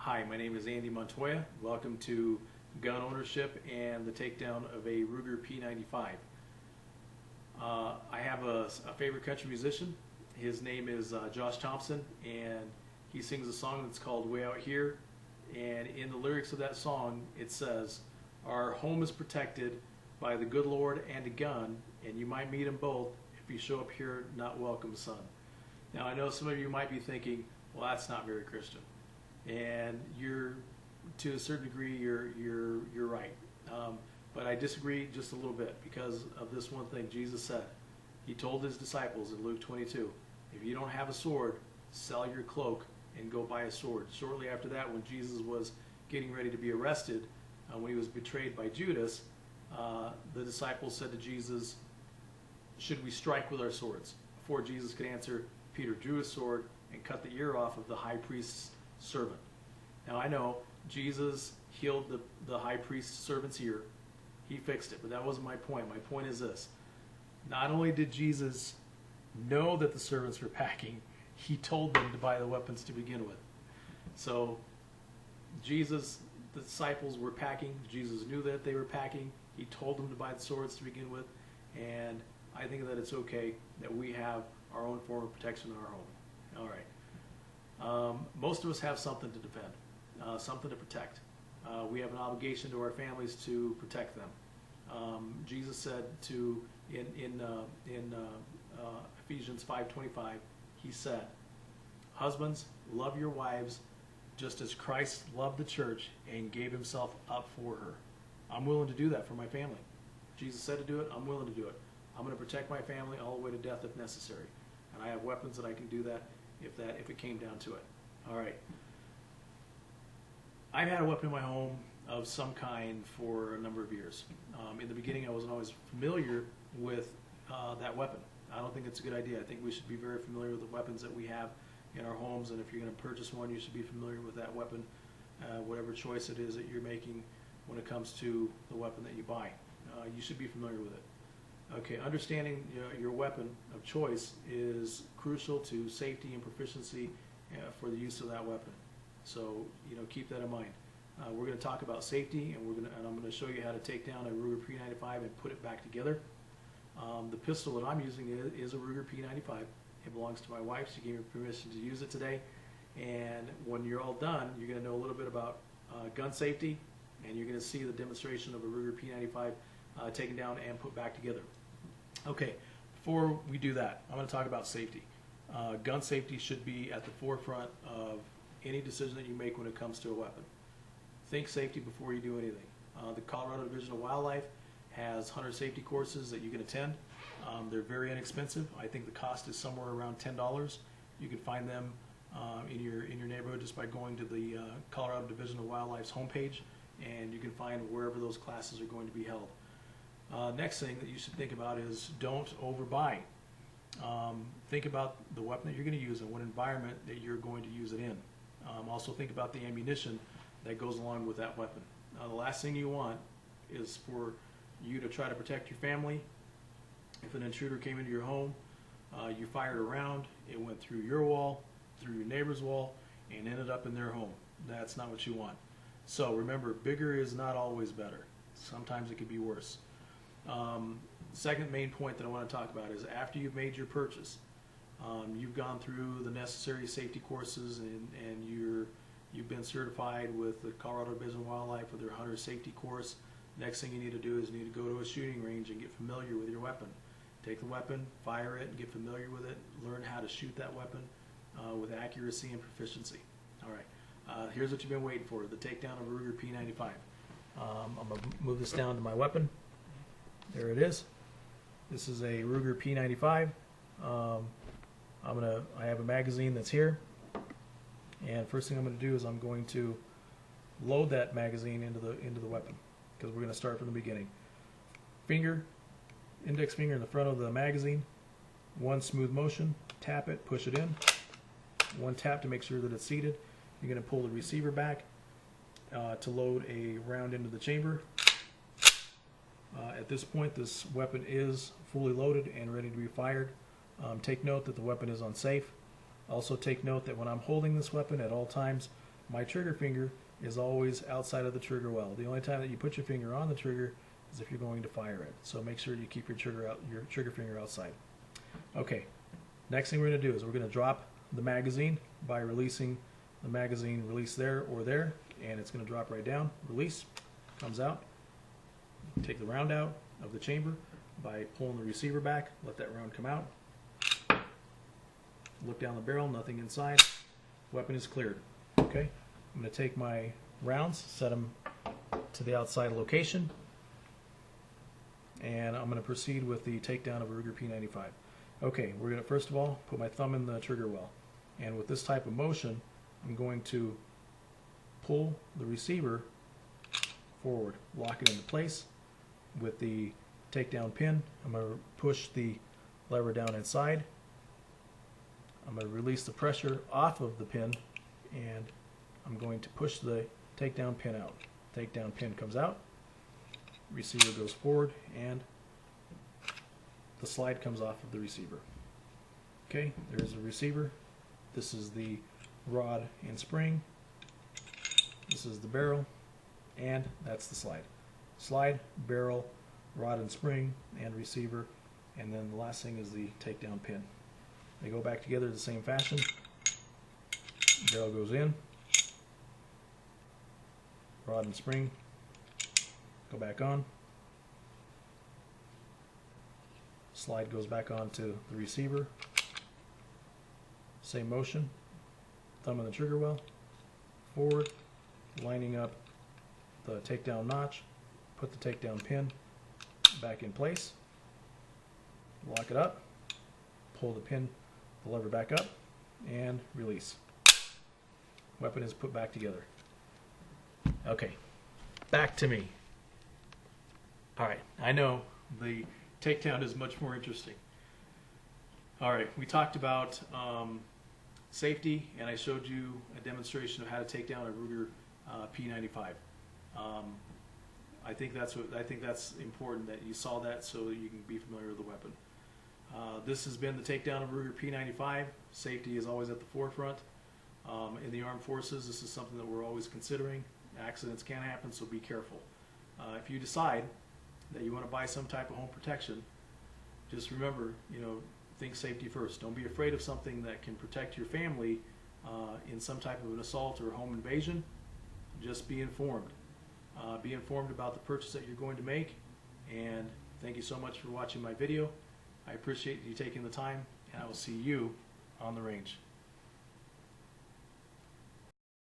Hi, my name is Andy Montoya. Welcome to gun ownership and the takedown of a Ruger P95. I have a favorite country musician. His name is Josh Thompson, and he sings a song that's called Way Out Here. And in the lyrics of that song, it says, "Our home is protected by the good Lord and a gun, and you might meet them both if you show up here not welcome, son." Now, I know some of you might be thinking, well, that's not very Christian. And you're, to a certain degree, you're right. But I disagree just a little bit because of this one thing Jesus said. He told his disciples in Luke 22, if you don't have a sword, sell your cloak and go buy a sword. Shortly after that, when Jesus was getting ready to be arrested, when he was betrayed by Judas, the disciples said to Jesus, should we strike with our swords? Before Jesus could answer, Peter drew his sword and cut the ear off of the high priest's servant. Now I know Jesus healed the high priest's servant's ear. He fixed it, but that wasn't my point. My point is this. Not only did Jesus know that the servants were packing, he told them to buy the weapons to begin with. So the disciples were packing. Jesus knew that they were packing. He told them to buy the swords to begin with. And I think that it's okay that we have our own form of protection in our home. All right. Most of us have something to defend, something to protect. We have an obligation to our families to protect them. Jesus said in Ephesians 5:25, he said, "Husbands, love your wives just as Christ loved the church and gave himself up for her." I'm willing to do that for my family. Jesus said to do it. I'm willing to do it. I'm going to protect my family all the way to death if necessary. And I have weapons that I can do that if it came down to it. All right. I've had a weapon in my home of some kind for a number of years. In the beginning, I wasn't always familiar with that weapon. I don't think it's a good idea. I think we should be very familiar with the weapons that we have in our homes, and if you're going to purchase one, you should be familiar with that weapon, whatever choice it is that you're making when it comes to the weapon that you buy. You should be familiar with it. Okay, understanding your weapon of choice is crucial to safety and proficiency for the use of that weapon. So, keep that in mind. We're going to talk about safety, and I'm going to show you how to take down a Ruger P95 and put it back together. The pistol that I'm using is a Ruger P95. It belongs to my wife. She gave me permission to use it today. And when you're all done, you're going to know a little bit about gun safety, and you're going to see the demonstration of a Ruger P95 taken down and put back together. Okay, before we do that, I'm going to talk about safety. Gun safety should be at the forefront of any decision that you make when it comes to a weapon. Think safety before you do anything. The Colorado Division of Wildlife has hunter safety courses that you can attend. They're very inexpensive. I think the cost is somewhere around $10. You can find them in your neighborhood just by going to the Colorado Division of Wildlife's homepage, and you can find wherever those classes are going to be held. Next thing that you should think about is don't overbuy. Think about the weapon that you're going to use and what environment that you're going to use it in. Also think about the ammunition that goes along with that weapon. The last thing you want is for you to try to protect your family. If an intruder came into your home, you fired a round, it went through your wall, through your neighbor's wall, and ended up in their home. That's not what you want. So remember, bigger is not always better. Sometimes it could be worse. Second main point that I want to talk about is after you've made your purchase, you've gone through the necessary safety courses, and you've been certified with the Colorado Division of Wildlife with their hunter safety course. Next thing you need to do is you need to go to a shooting range and get familiar with your weapon. Take the weapon, fire it, and get familiar with it. Learn how to shoot that weapon with accuracy and proficiency. All right, here's what you've been waiting for, the takedown of a Ruger P95. I'm going to move this down to my weapon. There it is. This is a Ruger P95. I have a magazine that's here, and first thing I'm going to do is I'm going to load that magazine into the weapon, because we're going to start from the beginning. Index finger in the front of the magazine, one smooth motion, tap it, push it in, one tap to make sure that it's seated. You're going to pull the receiver back to load a round into the chamber. At this point, this weapon is fully loaded and ready to be fired. Take note that the weapon is unsafe. Also take note that when I'm holding this weapon at all times, my trigger finger is always outside of the trigger well. The only time that you put your finger on the trigger is if you're going to fire it. So make sure you keep your trigger finger outside. Okay, next thing we're going to do is we're going to drop the magazine by releasing the magazine release there or there, and it's going to drop right down. Release, comes out. Take the round out of the chamber by pulling the receiver back, let that round come out. Look down the barrel, nothing inside. Weapon is cleared. Okay, I'm going to take my rounds, set them to the outside location, and I'm going to proceed with the takedown of a Ruger P95. Okay, we're going to first of all put my thumb in the trigger well, and with this type of motion, I'm going to pull the receiver forward, lock it into place. With the takedown pin, I'm going to push the lever down inside. I'm going to release the pressure off of the pin, and I'm going to push the takedown pin out. Takedown pin comes out, receiver goes forward, and the slide comes off of the receiver. Okay, there's the receiver. This is the rod and spring. This is the barrel, and that's the slide. Slide, barrel, rod and spring, and receiver, and then the last thing is the takedown pin. They go back together the same fashion. Barrel goes in, rod and spring go back on, slide goes back onto the receiver, same motion, thumb on the trigger well, forward, lining up the takedown notch, put the takedown pin back in place, lock it up, pull the lever back up, and release. Weapon is put back together. Okay, back to me. Alright, I know the takedown is much more interesting. Alright, we talked about safety, and I showed you a demonstration of how to take down a Ruger P95. I think that's important that you saw that so that you can be familiar with the weapon. This has been the takedown of Ruger P95. Safety is always at the forefront. In the armed forces, this is something that we're always considering. Accidents can happen, so be careful. If you decide that you want to buy some type of home protection, just remember, think safety first. Don't be afraid of something that can protect your family in some type of an assault or home invasion. Just be informed. Be informed about the purchase that you're going to make, and thank you so much for watching my video. I appreciate you taking the time, and I will see you on the range.